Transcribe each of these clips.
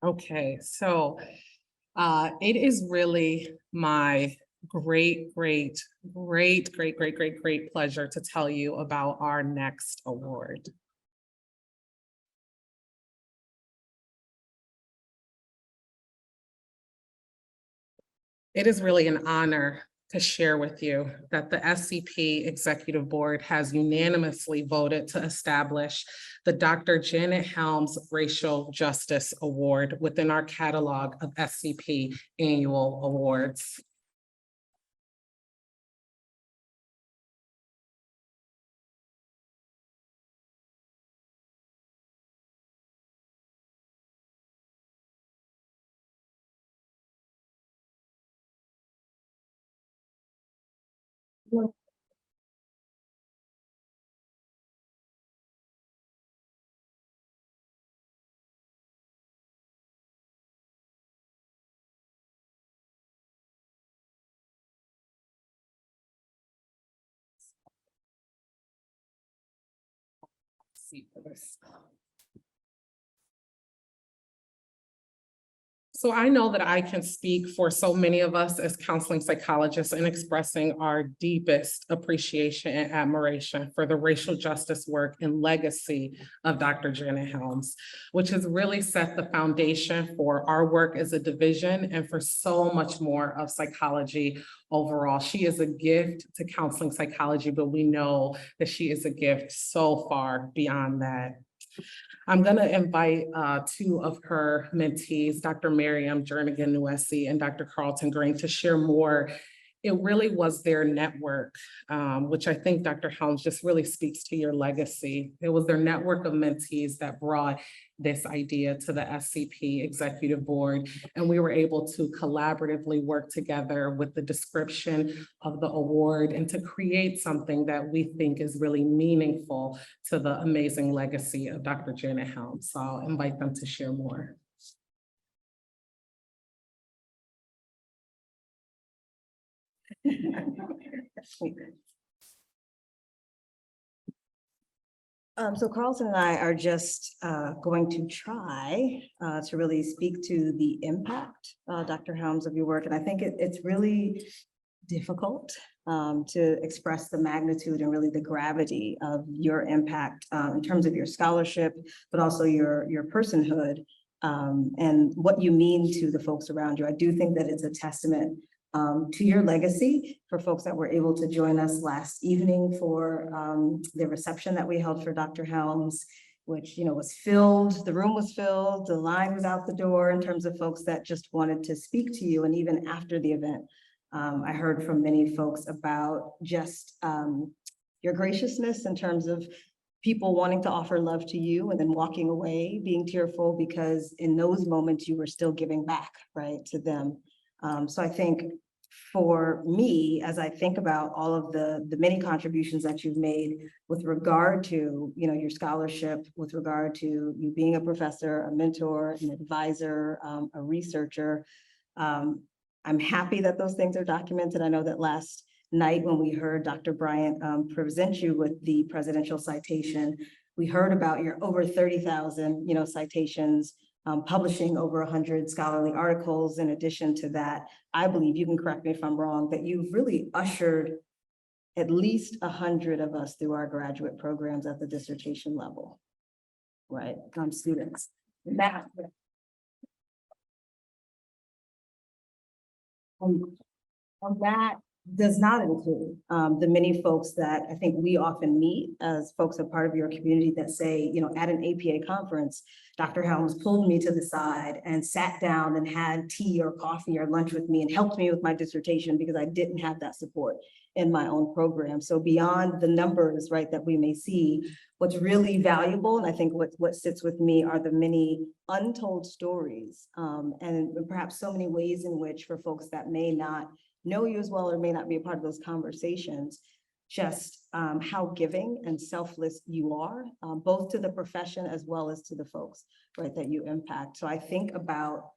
Okay, so it is really my great pleasure to tell you about our next award. It is really an honor to share with you that the SCP Executive Board has unanimously voted to establish the Dr. Janet Helms Racial Justice Award within our catalog of SCP annual awards. See for this. So I know that I can speak for so many of us as counseling psychologists in expressing our deepest appreciation and admiration for the racial justice work and legacy of Dr. Janet Helms, which has really set the foundation for our work as a division and for so much more of psychology overall. She is a gift to counseling psychology, but we know that she is a gift so far beyond that. I'm going to invite two of her mentees, Dr. Miriam Jernigan-Nuesi and Dr. Carlton Green, to share more. It really was their network, which I think Dr. Helms just really speaks to your legacy. It was their network of mentees that brought this idea to the SCP Executive Board, and we were able to collaboratively work together with the description of the award and to create something that we think is really meaningful to the amazing legacy of Dr. Janet Helms. So I'll invite them to share more. So Carlton and I are just going to try to really speak to the impact, Dr. Helms, of your work. And I think it's really difficult to express the magnitude and really the gravity of your impact in terms of your scholarship, but also your personhood and what you mean to the folks around you. I do think that it's a testament to your legacy for folks that were able to join us last evening for the reception that we held for Dr. Helms, which, you know, was filled, the room was filled, the line was out the door in terms of folks that just wanted to speak to you. And even after the event, I heard from many folks about just your graciousness in terms of people wanting to offer love to you and then walking away, being tearful because in those moments you were still giving back, right, to them. So I think for me, as I think about all of the many contributions that you've made with regard to, you know, your scholarship, with regard to you being a professor, a mentor, an advisor, a researcher, I'm happy that those things are documented. I know that last night when we heard Dr. Bryant present you with the presidential citation, we heard about your over 30,000, you know, citations, publishing over 100 scholarly articles. In addition to that, I believe, you can correct me if I'm wrong, that you've really ushered at least 100 of us through our graduate programs at the dissertation level, right? Students. That does not include the many folks that I think we often meet as folks a part of your community that say, you know, at an APA conference, Dr. Helms pulled me to the side and sat down and had tea or coffee or lunch with me and helped me with my dissertation because I didn't have that support in my own program. So beyond the numbers, right, that we may see, what's really valuable, and I think what sits with me are the many untold stories and perhaps so many ways in which for folks that may not know you as well or may not be a part of those conversations, just how giving and selfless you are, both to the profession as well as to the folks, right, that you impact. So I think about,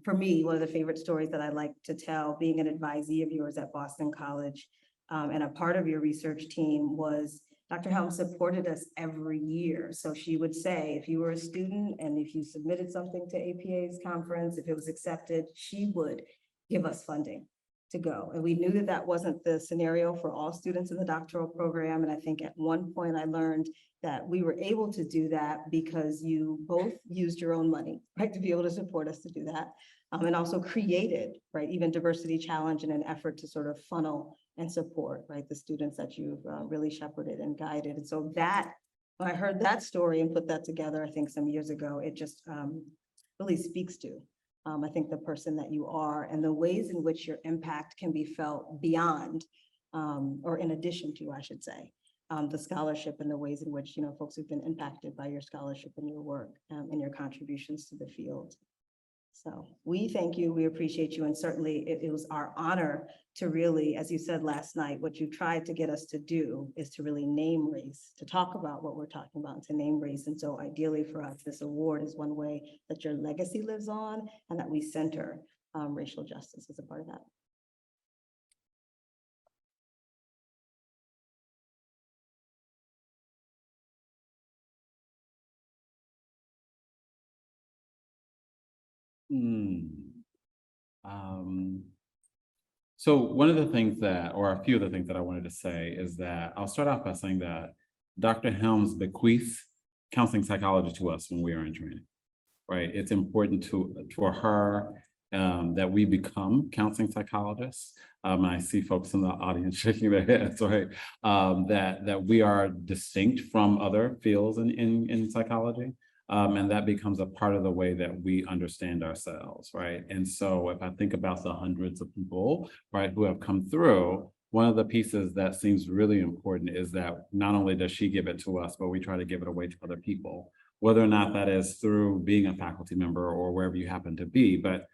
for me, one of the favorite stories that I like to tell, being an advisee of yours at Boston College, and a part of your research team was Dr. Helms supported us every year. So she would say, if you were a student and if you submitted something to APA's conference, if it was accepted, she would give us funding to go. And we knew that that wasn't the scenario for all students in the doctoral program. And I think at one point I learned that we were able to do that because you both used your own money, right, to be able to support us to do that. And also created, right, even Diversity Challenge in an effort to sort of funnel and support, right, the students that you've really shepherded and guided. And so that, when I heard that story and put that together, I think some years ago, it just really speaks to, I think, the person that you are and the ways in which your impact can be felt beyond, or in addition to, I should say, the scholarship and the ways in which, folks who've been impacted by your scholarship and your work and your contributions to the field. So we thank you, we appreciate you, and certainly it was our honor to really, as you said last night, what you tried to get us to do is to really name race, to talk about what we're talking about, to name race. And so ideally for us, this award is one way that your legacy lives on and that we center racial justice as a part of that. So one of the things that, or a few of the things that I wanted to say is that I'll start off by saying that Dr. Helms bequeaths counseling psychology to us when we are in training, right? It's important for her that we become counseling psychologists. I see folks in the audience shaking their heads, right? That we are distinct from other fields in psychology. And that becomes a part of the way that we understand ourselves, right? And so if I think about the hundreds of people, right, who have come through, one of the pieces that seems really important is that not only does she give it to us, but we try to give it away to other people, whether or not that is through being a faculty member or wherever you happen to be, but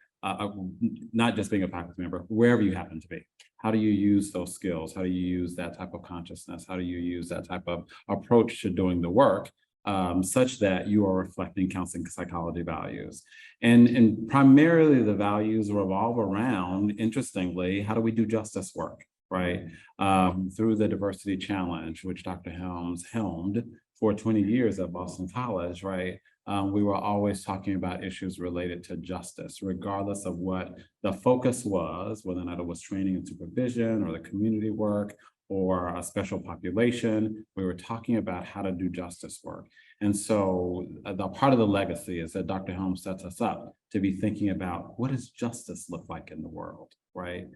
not just being a faculty member, wherever you happen to be. How do you use those skills? How do you use that type of consciousness? How do you use that type of approach to doing the work? Such that you are reflecting counseling psychology values. And primarily the values revolve around, interestingly, how do we do justice work, right? Through the Diversity Challenge, which Dr. Helms helmed for 20 years at Boston College, right? We were always talking about issues related to justice, regardless of what the focus was, whether or not it was training and supervision or the community work or a special population. We were talking about how to do justice work. And so the part of the legacy is that Dr. Helms sets us up to be thinking about what does justice look like in the world, right?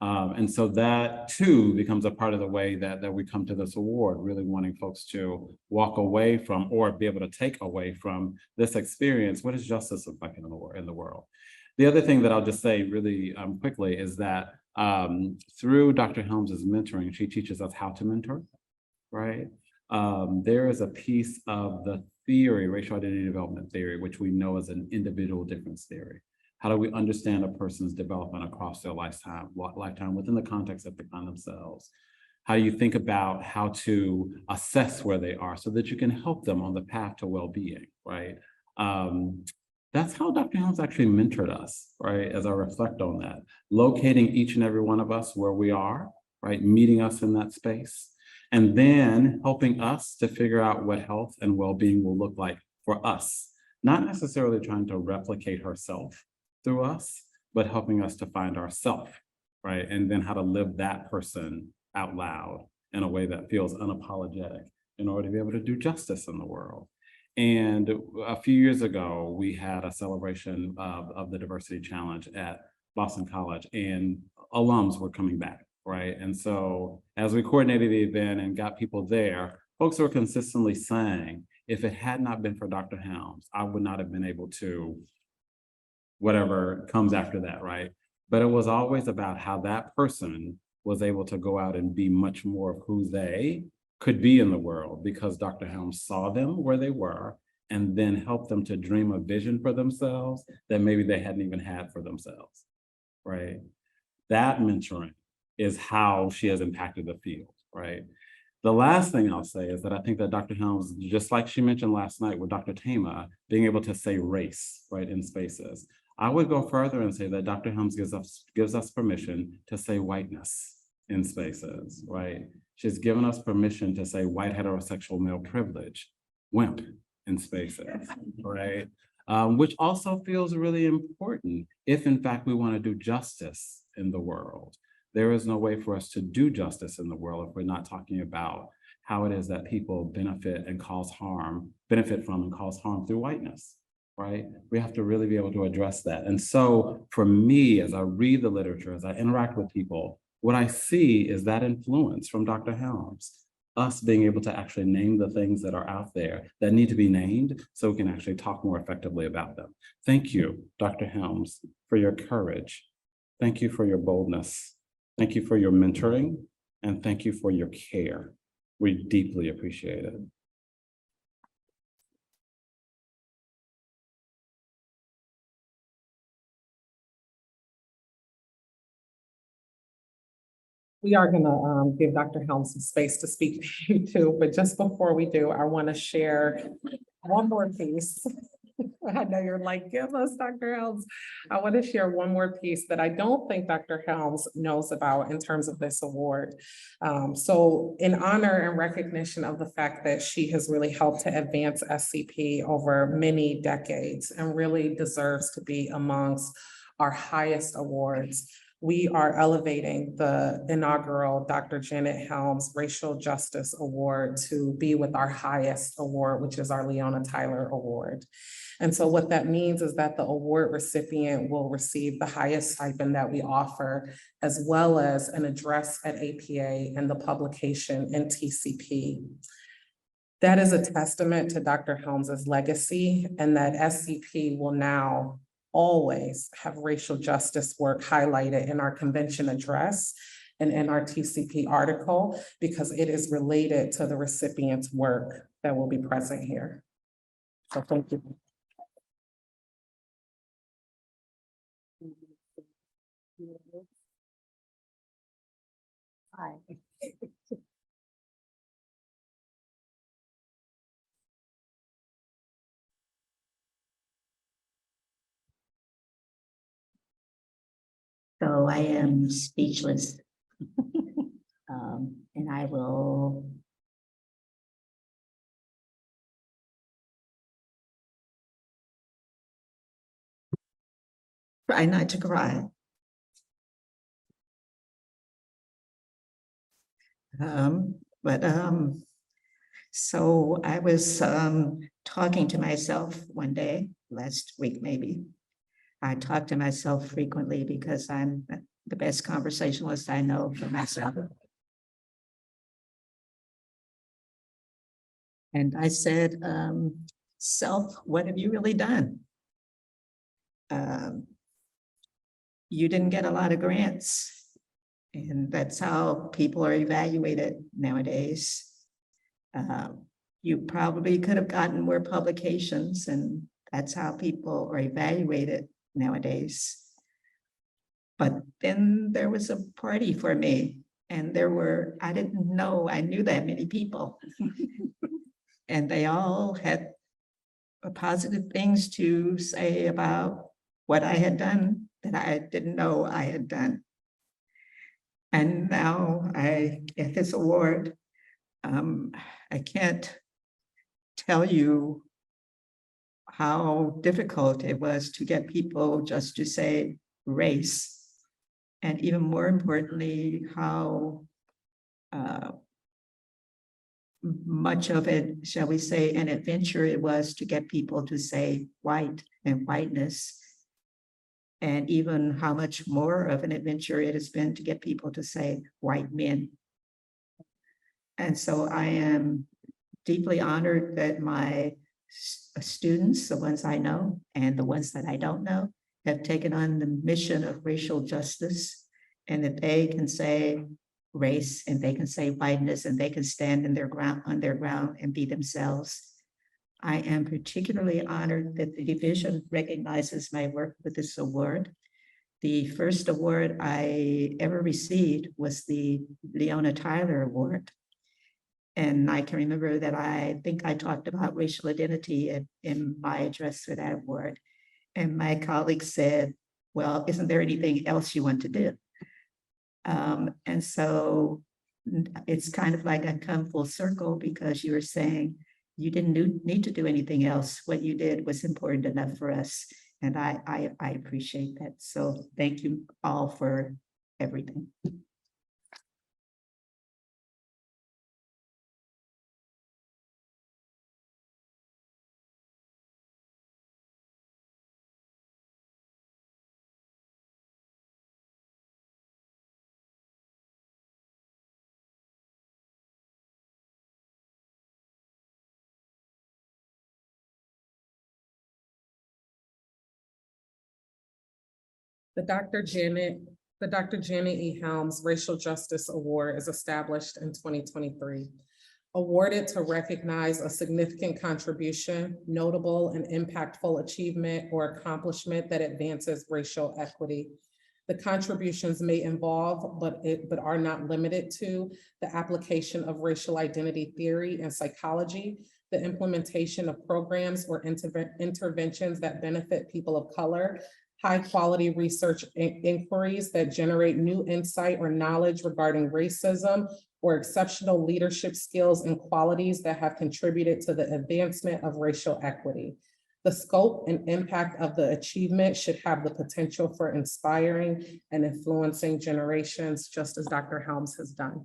And so that too becomes a part of the way that we come to this award, really wanting folks to walk away from or be able to take away from this experience. What does justice look like in the world? The other thing that I'll just say really quickly is that through Dr. Helms's mentoring, she teaches us how to mentor, right? There is a piece of the theory, racial identity development theory, which we know as an individual difference theory. How do we understand a person's development across their lifetime within the context that they find themselves? How do you think about how to assess where they are so that you can help them on the path to well-being, right? That's how Dr. Helms actually mentored us, right? As I reflect on that, locating each and every one of us where we are, right? Meeting us in that space, and then helping us to figure out what health and well-being will look like for us. Not necessarily trying to replicate herself through us, but helping us to find ourselves, right? And then how to live that person out loud in a way that feels unapologetic in order to be able to do justice in the world. And a few years ago, we had a celebration of the Diversity Challenge at Boston College, and alums were coming back, right? And so as we coordinated the event and got people there, folks were consistently saying, if it had not been for Dr. Helms, I would not have been able to whatever comes after that, right? But it was always about how that person was able to go out and be much more of who they could be in the world because Dr. Helms saw them where they were and then helped them to dream a vision for themselves that maybe they hadn't even had for themselves, right? That mentoring is how she has impacted the field, right? The last thing I'll say is that I think that Dr. Helms, just like she mentioned last night with Dr. Tama, being able to say race, right, in spaces. I would go further and say that Dr. Helms gives us permission to say whiteness in spaces, right? She's given us permission to say white heterosexual male privilege, WIMP in spaces, right? Which also feels really important if in fact we want to do justice in the world. There is no way for us to do justice in the world if we're not talking about how it is that people benefit from and cause harm through whiteness, right? We have to really be able to address that. And so for me, as I read the literature, as I interact with people, what I see is that influence from Dr. Helms, us being able to actually name the things that are out there that need to be named so we can actually talk more effectively about them. Thank you, Dr. Helms, for your courage. Thank you for your boldness. Thank you for your mentoring, and thank you for your care. We deeply appreciate it. We are gonna give Dr. Helms some space to speak to you too, but just before we do, I want to share one more piece. I know you're like, give us Dr. Helms. I want to share one more piece that I don't think Dr. Helms knows about in terms of this award. So in honor and recognition of the fact that she has really helped to advance SCP over many decades and really deserves to be amongst our highest awards, we are elevating the inaugural Dr. Janet Helms Racial Justice Award to be with our highest award, which is our Leona Tyler Award. And so what that means is that the award recipient will receive the highest stipend that we offer, as well as an address at APA and the publication in TCP. That is a testament to Dr. Helms's legacy, and that SCP will now always have racial justice work highlighted in our convention address and in our TCP article, because it is related to the recipient's work that will be present here. So thank you. Hi. So I am speechless. And I will try not to cry. So I was talking to myself one day, last week maybe. I talk to myself frequently because I'm the best conversationalist I know for myself. And I said, self, what have you really done? You didn't get a lot of grants. And that's how people are evaluated nowadays. You probably could have gotten more publications, and that's how people are evaluated nowadays. But then there was a party for me, and I didn't know I knew that many people. And they all had positive things to say about what I had done that I didn't know I had done. And now I get this award. I can't tell you how difficult it was to get people just to say race. And even more importantly, how much of it, shall we say, an adventure it was to get people to say white and whiteness. And even how much more of an adventure it has been to get people to say white men. And so I am deeply honored that my students, the ones I know and the ones that I don't know, have taken on the mission of racial justice, and that they can say race and they can say whiteness and they can stand on their ground and be themselves. I am particularly honored that the division recognizes my work with this award. The first award I ever received was the Leona Tyler Award. And I can remember that I think I talked about racial identity in my address for that award. And my colleagues said, well, isn't there anything else you want to do? And so it's kind of like I come full circle because you were saying you didn't need to do anything else. What you did was important enough for us. And I appreciate that. So thank you all for everything. The Dr. Janet E. Helms Racial Justice Award is established in 2023. Awarded to recognize a significant contribution, notable and impactful achievement or accomplishment that advances racial equity. The contributions may involve, but are not limited to, the application of racial identity theory and psychology, the implementation of programs or interventions that benefit people of color, high-quality research inquiries that generate new insight or knowledge regarding racism, or exceptional leadership skills and qualities that have contributed to the advancement of racial equity. The scope and impact of the achievement should have the potential for inspiring and influencing generations, just as Dr. Helms has done.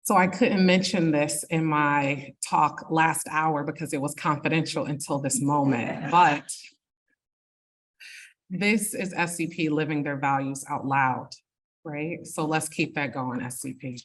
So I couldn't mention this in my talk last hour because it was confidential until this moment, but this is SCP living their values out loud, right? So let's keep that going, SCP.